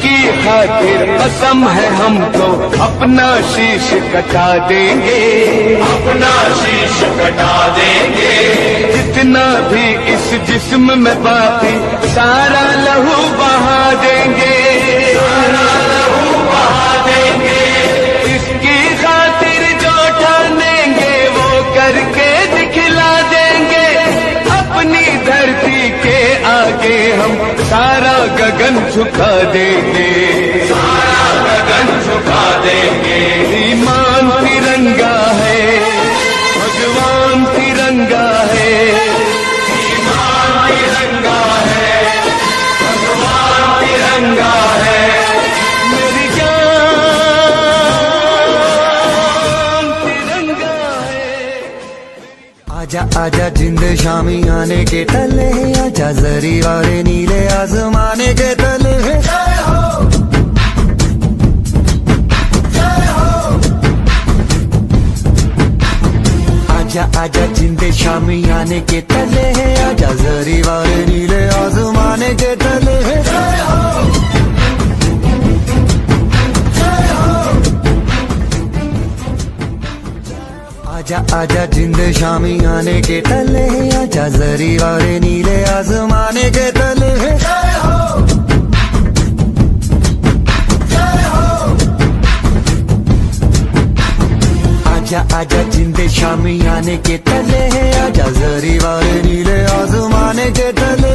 इसकी खातिर कसम है हमको अपना शीश कटा देंगे, अपना शीश कटा देंगे। जितना भी इस जिस्म में बाकी सारा लहू बहा देंगे, सारा लहू बहा देंगे। इसकी खातिर जो ठानेंगे वो करके दिखला देंगे। अपनी धरती के आगे हम सारा गगन झुका देंगे, सारा गगन झुका देंगे। ईमान तिरंगा है, भगवान तिरंगा है, ईमान तिरंगा है, भगवान तिरंगा है। मेरी जान तिरंगा है। आजा आजा जिंद शामी आने के तले, आजा जरी वाले नीले आसमाने के तले। आजा आजा जिंद शामी आने के तले, आजा जरी वाले नीले आसमाने के तले। आजा आजा जिंद शामी आने के तले, आजा जरी वाले नीले आसमाने के तले। आजा आजा जिंद शामी आने के तले, आजा जरी वाले नीले आसमाने के तले।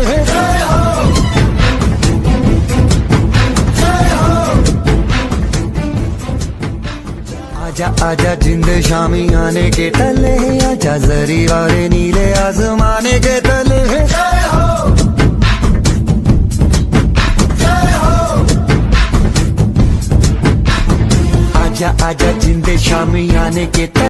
आजा आजा जिंद शामी आने के तले, आजा जरी वाले नीले आसमाने के तले। आजा आजा जिंद शामी आने के तले।